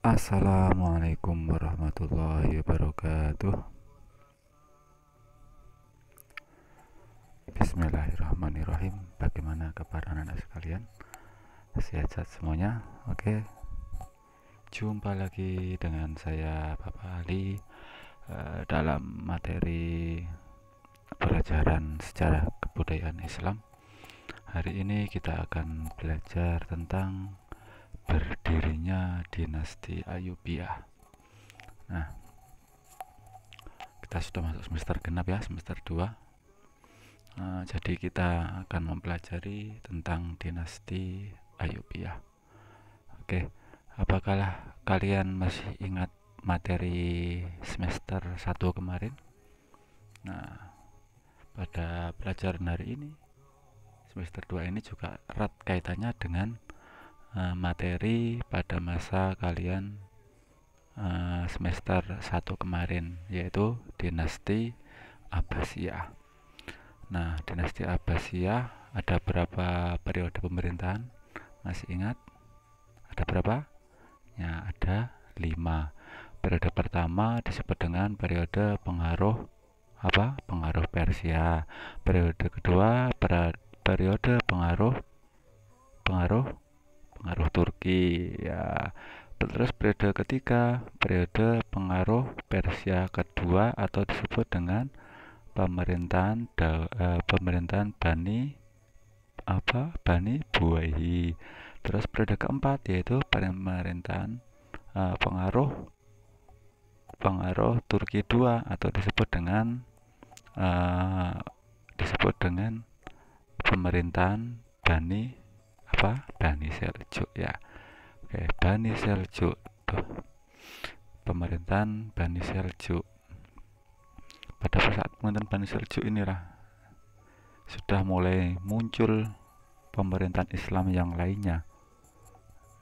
Assalamualaikum warahmatullahi wabarakatuh. Bismillahirrahmanirrahim. Bagaimana kabar anak-anak sekalian? Sehat-sehat semuanya? Oke. Jumpa lagi dengan saya Bapak Ali dalam materi pelajaran sejarah kebudayaan Islam. Hari ini kita akan belajar tentang berdirinya dinasti Ayyubiyah. Nah, kita sudah masuk semester genap ya, semester 2. Jadi kita akan mempelajari tentang dinasti Ayyubiyah. Oke, apakah kalian masih ingat materi semester 1 kemarin? Nah, pada pelajaran hari ini, semester 2 ini juga erat kaitannya dengan materi pada masa kalian semester 1 kemarin, yaitu dinasti Abbasiyah. Nah, dinasti Abbasiyah ada berapa periode pemerintahan? Masih ingat? Ada berapa? Ya, ada 5. Periode pertama disebut dengan periode pengaruh Pengaruh Persia. Periode kedua periode pengaruh Turki ya. Terus periode ketiga periode pengaruh Persia kedua atau disebut dengan pemerintahan Bani Buwayhi. Terus periode keempat yaitu pemerintahan pengaruh Turki 2 atau disebut dengan pemerintahan Bani Seljuk ya. Oke, Bani Seljuk tuh. Pemerintahan Bani Seljuk. Pada saat pemerintahan Bani Seljuk inilah sudah mulai muncul pemerintahan Islam yang lainnya,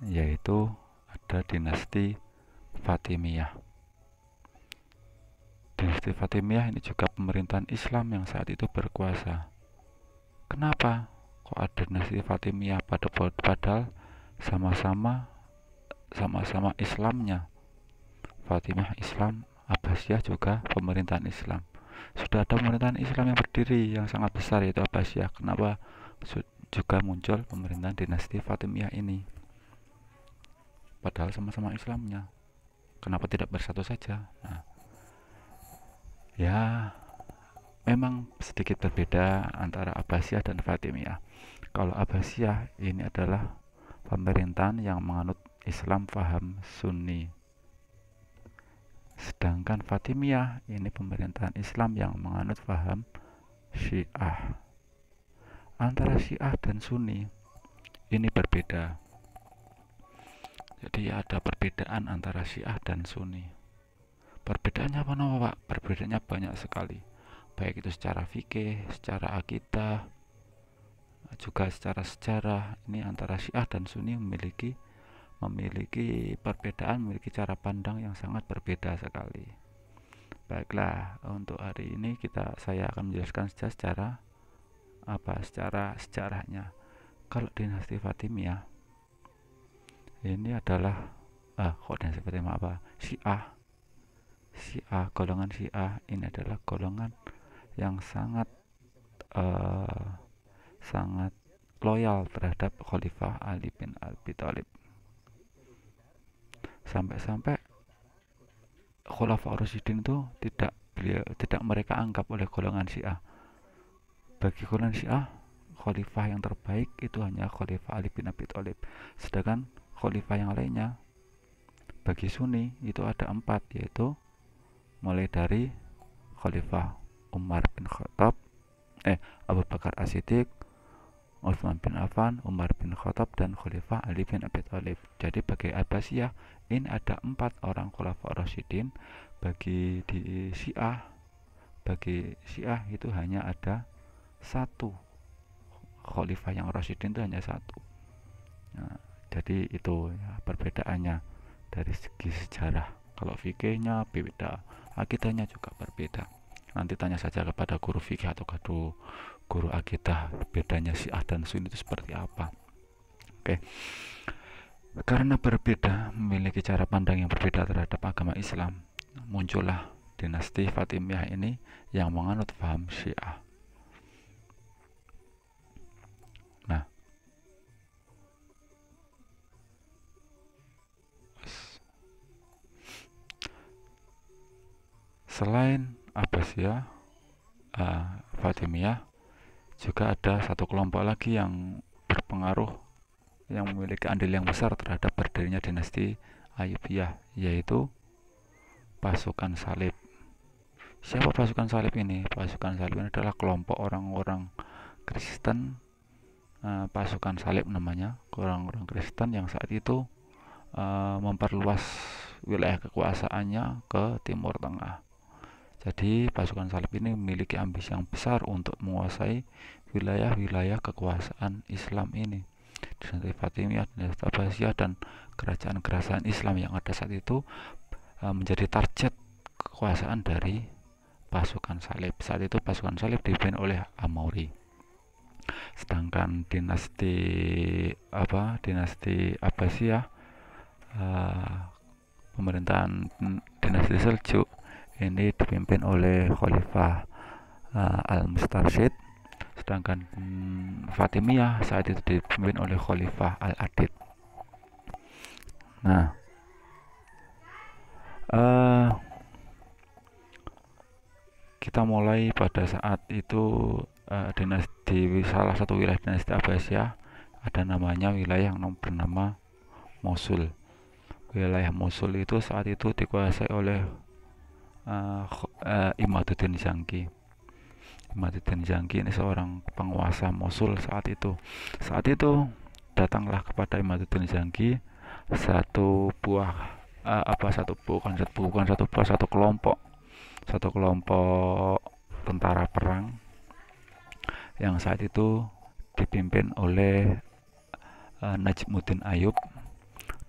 yaitu ada dinasti Fatimiyah. Dinasti Fatimiyah ini juga pemerintahan Islam yang saat itu berkuasa. Kenapa kok ada dinasti Fatimiyah padahal sama-sama Islamnya? Fatimiyah Islam, Abbasiyah juga pemerintahan Islam. Sudah ada pemerintahan Islam yang berdiri yang sangat besar, yaitu Abbasiyah. Kenapa juga muncul pemerintahan dinasti Fatimiyah ini? Padahal sama-sama Islamnya. Kenapa tidak bersatu saja? Nah, ya memang sedikit berbeda antara Abbasiyah dan Fatimiyah. Kalau Abbasiyah ini adalah pemerintahan yang menganut Islam faham Sunni. Sedangkan Fatimiyah ini pemerintahan Islam yang menganut faham Syiah. Antara Syiah dan Sunni ini berbeda. Jadi ada perbedaan antara Syiah dan Sunni. Perbedaannya apa Pak? Perbedaannya banyak sekali. Baik itu secara fikih, secara akidah, juga secara sejarah. Ini antara Syiah dan Sunni memiliki perbedaan, memiliki cara pandang yang sangat berbeda sekali. Baiklah, untuk hari ini saya akan menjelaskan secara sejarahnya. Kalau dinasti Fatimiyah ini adalah dinasti Fatimiyah Syiah, golongan Syiah ini adalah golongan yang sangat loyal terhadap Khalifah Ali bin Abi Thalib. Sampai-sampai Khulafaur Rasyidin itu tidak mereka anggap oleh golongan Syiah. Bagi golongan Syiah, khalifah yang terbaik itu hanya Khalifah Ali bin Abi Thalib. Sedangkan khalifah yang lainnya bagi Sunni itu ada 4, yaitu mulai dari Khalifah Umar bin Khattab, Abu Bakar As-Siddiq, Utsman bin Affan, Umar bin Khattab, dan Khalifah Ali bin Abi Thalib. Jadi bagi Abbasiyah ini ada 4 orang Khulafaur Rasyidin. Bagi Syiah itu hanya ada 1 Khalifah yang Rasyidin, itu hanya 1. Nah, jadi itu ya perbedaannya dari segi sejarah. Kalau fikihnya beda, akidahnya juga berbeda. Nanti tanya saja kepada guru fikih atau guru akidah, bedanya Syiah dan Sunni itu seperti apa. Oke. Karena berbeda, memiliki cara pandang yang berbeda terhadap agama Islam, muncullah dinasti Fatimiyah ini yang menganut paham Syiah. Nah, selain Abbasiyah, Fatimiyah, juga ada satu kelompok lagi yang berpengaruh, yang memiliki andil yang besar terhadap berdirinya dinasti Ayyubiyah, yaitu pasukan salib. Siapa pasukan salib ini? Pasukan salib ini adalah kelompok orang-orang Kristen, pasukan salib namanya, orang-orang Kristen yang saat itu memperluas wilayah kekuasaannya ke Timur Tengah. Jadi pasukan salib ini memiliki ambisi yang besar untuk menguasai wilayah-wilayah kekuasaan Islam ini. Dinasti Fatimiyah, dinasti Abbasiyah, dan kerajaan-kerajaan Islam yang ada saat itu menjadi target kekuasaan dari pasukan salib. Saat itu pasukan salib dipimpin oleh Amauri. Sedangkan dinasti Abbasiyah, pemerintahan dinasti Seljuk ini dipimpin oleh Khalifah Al-Mustarsyid, sedangkan Fatimiyah saat itu dipimpin oleh Khalifah Al-Adid. Nah, kita mulai pada saat itu di salah satu wilayah dinasti Abbasiyah ada namanya wilayah yang bernama Mosul. Wilayah Mosul itu saat itu dikuasai oleh Imaduddin Jangki. Imaduddin Jangki ini seorang penguasa Mosul saat itu. Saat itu datanglah kepada Imaduddin Jangki satu kelompok tentara perang yang saat itu dipimpin oleh Najmuddin Ayyub.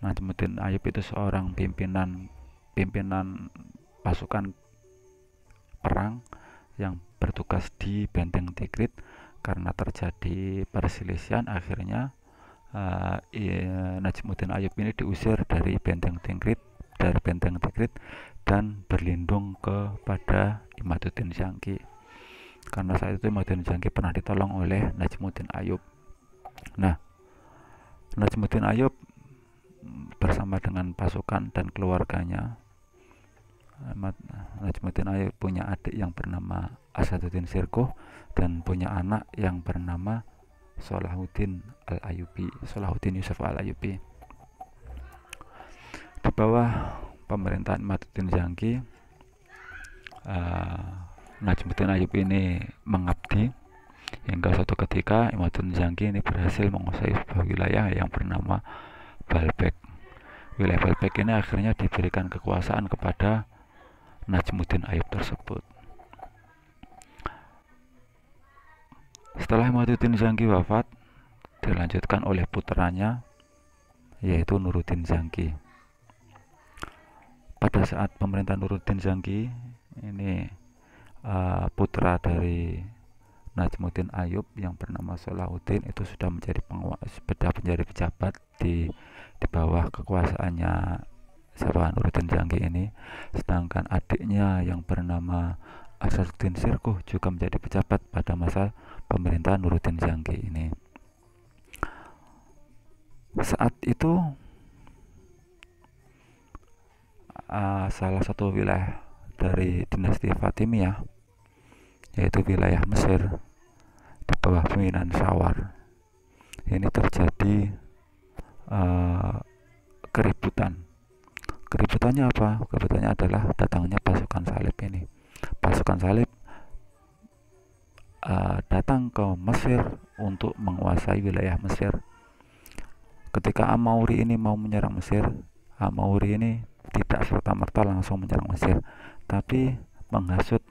Najmuddin Ayyub itu seorang pimpinan pasukan perang yang bertugas di Benteng Tikrit. Karena terjadi perselisihan, akhirnya Najmuddin Ayyub ini diusir dari Benteng Tikrit dan berlindung kepada Imaduddin Jangki. Karena saat itu Imaduddin Jangki pernah ditolong oleh Najmuddin Ayyub. Nah, Najmuddin Ayyub bersama dengan pasukan dan keluarganya, Najmuddin Ayyub punya adik yang bernama Asaduddin Sirkoh dan punya anak yang bernama Salahuddin Yusuf Al-Ayyubi. Di bawah pemerintahan Imaduddin Jangki, Najmuddin Ayyub ini mengabdi hingga suatu ketika Imaduddin Jangki ini berhasil menguasai sebuah wilayah yang bernama Baalbek. Wilayah Baalbek ini akhirnya diberikan kekuasaan kepada Najmuddin Ayyub tersebut. Setelah Imaduddin Jangki wafat, dilanjutkan oleh putranya yaitu Nuruddin Jangki. Pada saat pemerintahan Nuruddin Jangki ini, putra dari Najmuddin Ayyub yang bernama Salahuddin itu sudah menjadi pejabat di bawah kekuasaannya Nuruddin Jangki ini, sedangkan adiknya yang bernama Asaduddin Sirkoh juga menjadi pejabat pada masa pemerintahan Nuruddin Jangki ini. Saat itu salah satu wilayah dari dinasti Fatimiyah, yaitu wilayah Mesir di bawah pimpinan Sawar, ini terjadi keributan. Keributannya apa? Keributannya adalah datangnya pasukan salib ini. Pasukan salib datang ke Mesir untuk menguasai wilayah Mesir. Ketika Amauri ini mau menyerang Mesir, Amauri ini tidak serta-merta langsung menyerang Mesir, tapi menghasut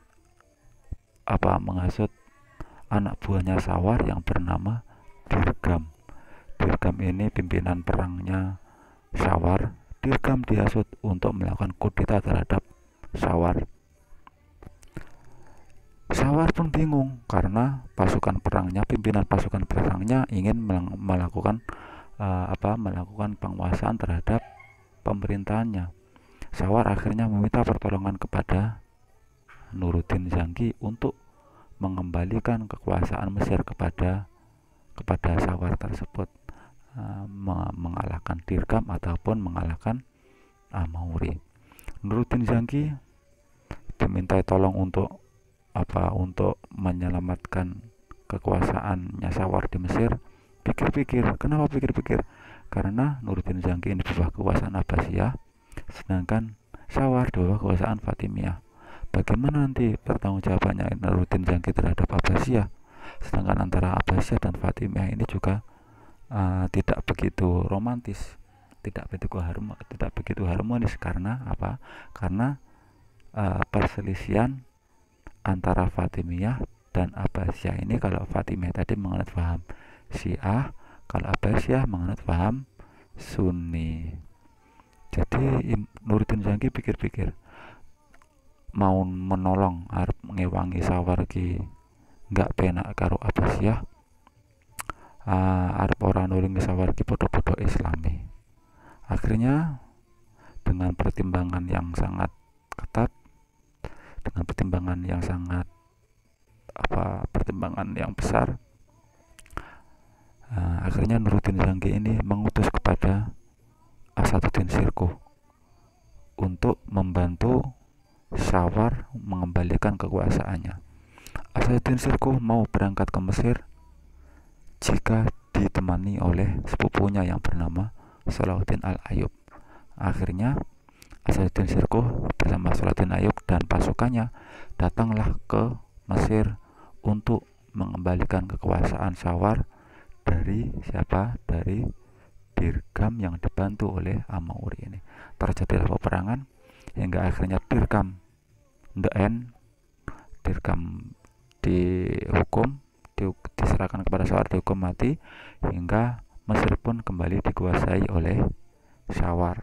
anak buahnya Sawar yang bernama Dirgam. Dirgam ini pimpinan perangnya Sawar. Dirgam dihasut untuk melakukan kudeta terhadap Sawar. Sawar pun bingung karena pimpinan pasukan perangnya ingin melakukan melakukan penguasaan terhadap pemerintahannya. Sawar akhirnya meminta pertolongan kepada Nuruddin Zangki untuk mengembalikan kekuasaan Mesir kepada Sawar tersebut, mengalahkan Dirgam ataupun mengalahkan Amauri. Nuruddin Zangki dimintai tolong untuk menyelamatkan kekuasaannya Sawar di Mesir. Kenapa pikir-pikir? Karena Nuruddin Zangki ini di bawah kekuasaan Abbasiyah, sedangkan Sawar di bawah kekuasaan Fatimiyah. Bagaimana nanti pertanggungjawabannya Nuruddin Zangki terhadap Abbasiyah? Sedangkan antara Abbasiyah dan Fatimiyah ini juga tidak begitu romantis, tidak begitu harmonis. Karena apa? Karena perselisihan antara Fatimiyah dan Abbasiyah ini. Kalau Fatimiyah tadi menganut paham Syiah, kalau Abbasiyah menganut paham Sunni. Jadi Nuruddin Zangki pikir-pikir, mau menolong arep ngewangi Sawar ki nggak penak karo Abbasiyah, arep ora nulungi Sawar ki podo-podo Islami. Akhirnya dengan pertimbangan yang sangat ketat, dengan pertimbangan yang besar, akhirnya Nuruddin Zangki ini mengutus kepada Asaduddin Sirkuh untuk membantu Sawar mengembalikan kekuasaannya. Asaduddin Sirkuh mau berangkat ke Mesir jika ditemani oleh sepupunya yang bernama Salahuddin Al-Ayyub. Akhirnya Asaduddin Sirkuh bersama Salahuddin Ayyub dan pasukannya datanglah ke Mesir untuk mengembalikan kekuasaan Sawar dari siapa? Dari Dirgam yang dibantu oleh Amauri ini. Terjadilah peperangan hingga akhirnya Dirgam diserahkan kepada Sawar, dihukum mati, hingga Mesir pun kembali dikuasai oleh Sawar.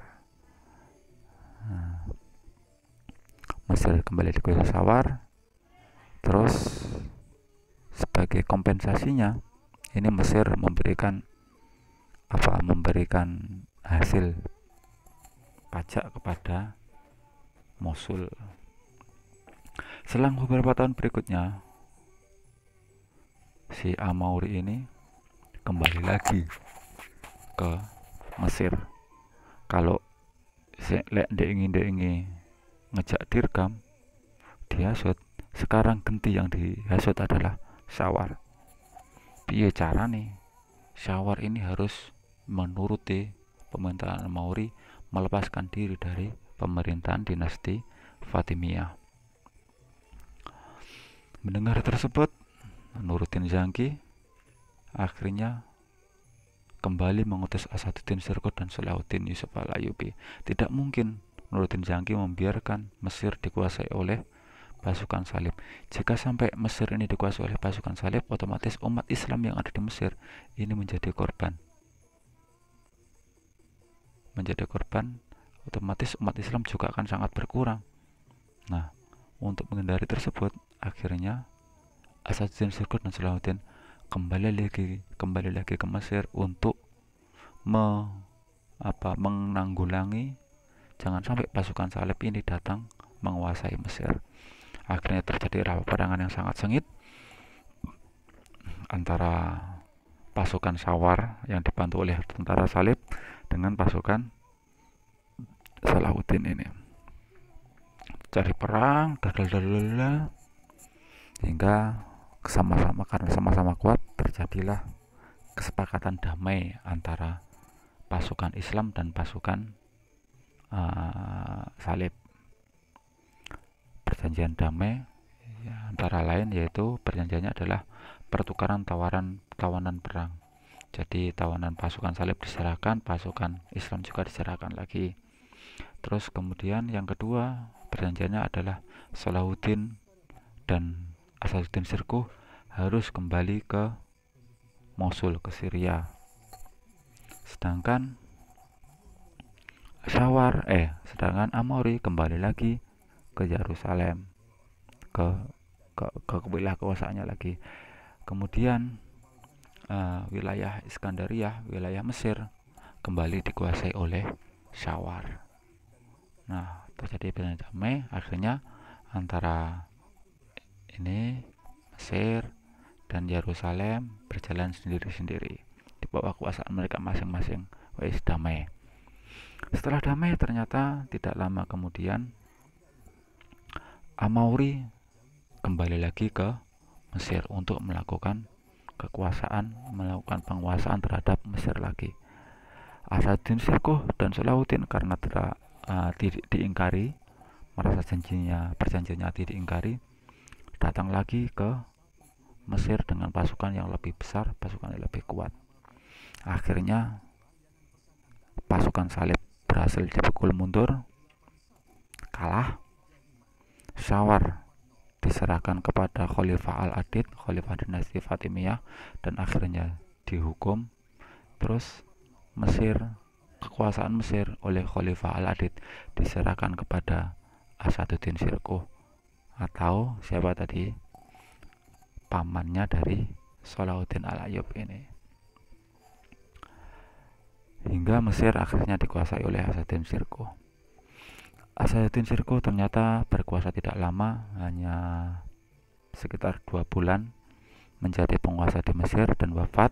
Mesir kembali dikuasai Sawar. Terus sebagai kompensasinya ini Mesir memberikan hasil pajak kepada Mosul. Selang beberapa tahun berikutnya, si Amauri ini kembali lagi ke Mesir. Kalau lek ingin ngejak Dirgam dihasut, sekarang ganti yang dihasut adalah Sawar. Piye carane Sawar ini harus menuruti pemerintahan Amauri, melepaskan diri dari pemerintahan dinasti Fatimiyah. Mendengar tersebut, Nuruddin Zangki akhirnya kembali mengutus Asaduddin Sirkuh dan Salahuddin Yusuf Al-Ayyubi. Tidak mungkin Nuruddin Zangki membiarkan Mesir dikuasai oleh pasukan salib. Jika sampai Mesir ini dikuasai oleh pasukan salib, otomatis umat Islam yang ada di Mesir ini menjadi korban. Otomatis umat Islam juga akan sangat berkurang. Nah, untuk menghindari tersebut, akhirnya Asaduddin Sirkuh dan Salahuddin kembali lagi ke Mesir untuk menanggulangi jangan sampai pasukan salib ini datang menguasai Mesir. Akhirnya terjadi peperangan yang sangat sengit antara pasukan Sawar yang dibantu oleh tentara salib dengan pasukan Salahuddin ini. Cari perang, hingga karena sama-sama kuat, terjadilah kesepakatan damai antara pasukan Islam dan pasukan salib. Perjanjian damai antara lain yaitu perjanjiannya adalah pertukaran tawanan perang. Jadi tawanan pasukan salib diserahkan, pasukan Islam juga diserahkan lagi. Terus kemudian yang kedua perjanjiannya adalah Salahuddin dan Asaduddin Sirkuh harus kembali ke Mosul, ke Syria. Sedangkan Amauri kembali lagi ke Yerusalem, ke wilayah kekuasaannya lagi. Kemudian wilayah Iskandariyah, wilayah Mesir kembali dikuasai oleh Syawar. Nah, terjadi perjanjian damai akhirnya antara ini Mesir dan Yerusalem berjalan sendiri-sendiri di bawah kekuasaan mereka masing-masing. Wes damai. Setelah damai ternyata tidak lama kemudian Amauri kembali lagi ke Mesir untuk melakukan penguasaan terhadap Mesir lagi. Asaduddin Syirkuh dan Salahuddin karena diingkari, merasa perjanjiannya diingkari, datang lagi ke Mesir dengan pasukan yang lebih besar, pasukan yang lebih kuat. Akhirnya pasukan salib berhasil dipukul mundur, kalah. Syawar diserahkan kepada Khalifah Al-Adid, Khalifah dinasti Fatimiyah, dan akhirnya dihukum. Terus Mesir, kekuasaan Mesir oleh Khalifah Al-Adid diserahkan kepada Asaduddin Syirkuh, atau siapa tadi, pamannya dari Salahuddin Al-Ayyub ini, hingga Mesir akhirnya dikuasai oleh Asaduddin Syirkuh. Asaduddin Syirkuh ternyata berkuasa tidak lama, hanya sekitar 2 bulan menjadi penguasa di Mesir dan wafat.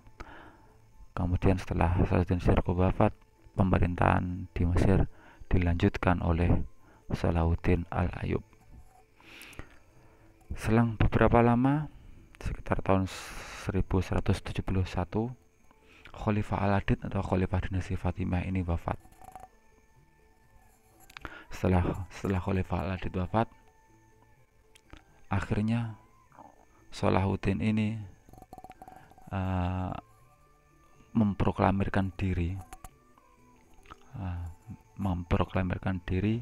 Kemudian setelah Asaduddin Syirkuh wafat, pemerintahan di Mesir dilanjutkan oleh Salahuddin Al-Ayyub. Selang beberapa lama, sekitar tahun 1171, Khalifah Al-Adid atau Khalifah dinasti Fatimiyah ini wafat. Setelah Khalifah Al-Adid wafat, akhirnya Salahuddin ini memproklamirkan diri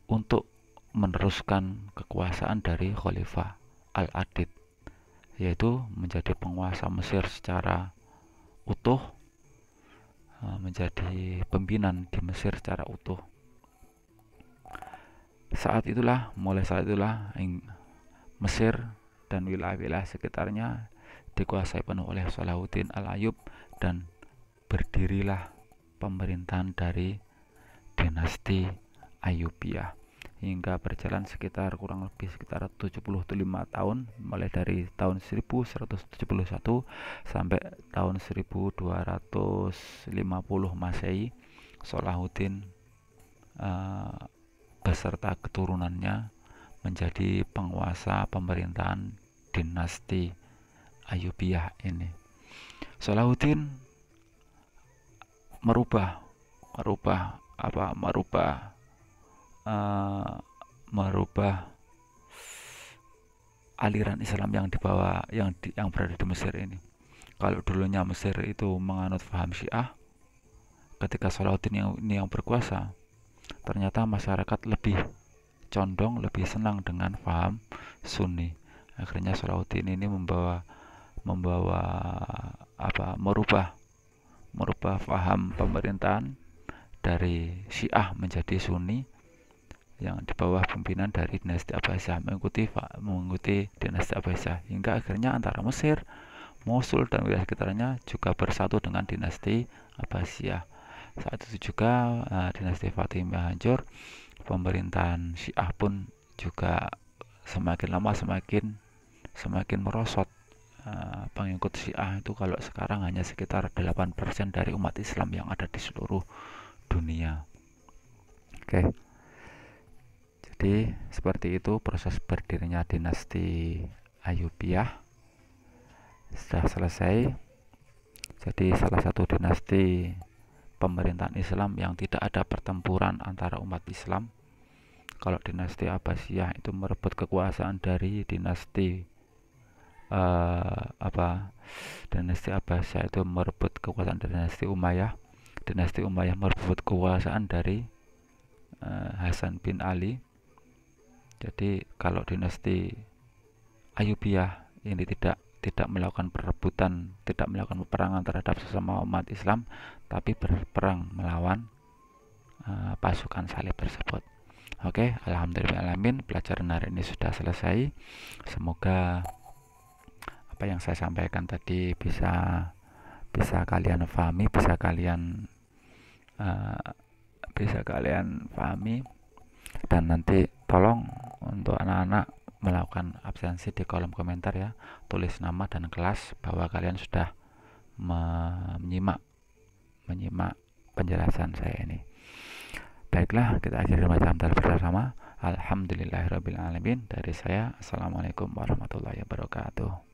untuk meneruskan kekuasaan dari Khalifah Al-Adid, yaitu menjadi penguasa Mesir secara utuh, menjadi pimpinan di Mesir secara utuh. Mulai saat itulah Mesir dan wilayah-wilayah sekitarnya dikuasai penuh oleh Salahuddin Al-Ayyub, dan berdirilah pemerintahan dari dinasti Ayyubiyah hingga berjalan kurang lebih sekitar 75 tahun, mulai dari tahun 1171 sampai tahun 1250 Masehi. Salahuddin beserta keturunannya menjadi penguasa pemerintahan dinasti Ayyubiyah ini. Salahuddin merubah aliran Islam yang berada di Mesir ini. Kalau dulunya Mesir itu menganut paham Syiah, ketika Salahuddin yang berkuasa, ternyata masyarakat lebih condong, lebih senang dengan paham Sunni. Akhirnya Salahuddin ini merubah paham pemerintahan dari Syiah menjadi Sunni yang di bawah pimpinan dari dinasti Abbasiyah, mengikuti dinasti Abbasiyah, hingga akhirnya antara Mesir, Mosul dan wilayah sekitarnya juga bersatu dengan dinasti Abbasiyah. Saat itu juga dinasti Fatimiyah hancur, pemerintahan Syiah pun juga semakin lama semakin merosot. Pengikut Syiah itu kalau sekarang hanya sekitar 8% dari umat Islam yang ada di seluruh dunia. Oke. Jadi seperti itu proses berdirinya dinasti Ayyubiyah. Sudah selesai. Jadi salah satu dinasti pemerintahan Islam yang tidak ada pertempuran antara umat Islam. Kalau dinasti Abbasiyah itu merebut kekuasaan dari dinasti Abbasiyah itu merebut kekuasaan dari dinasti Umayyah. Dinasti Umayyah merebut kekuasaan dari Hasan bin Ali. Jadi kalau dinasti Ayyubiyah ini tidak melakukan perebutan, tidak melakukan peperangan terhadap sesama umat Islam, tapi berperang melawan pasukan salib tersebut. Oke, alhamdulillahirrahmanirrahim, pelajaran hari ini sudah selesai. Semoga apa yang saya sampaikan tadi bisa bisa kalian pahami, uh, bisa kalian pahami. Dan nanti tolong untuk anak-anak melakukan absensi di kolom komentar ya, tulis nama dan kelas bahwa kalian sudah menyimak penjelasan saya ini. Baiklah, kita akhiri macam bersama. Alhamdulillahirrabbilalamin. Dari saya, assalamualaikum warahmatullahi wabarakatuh.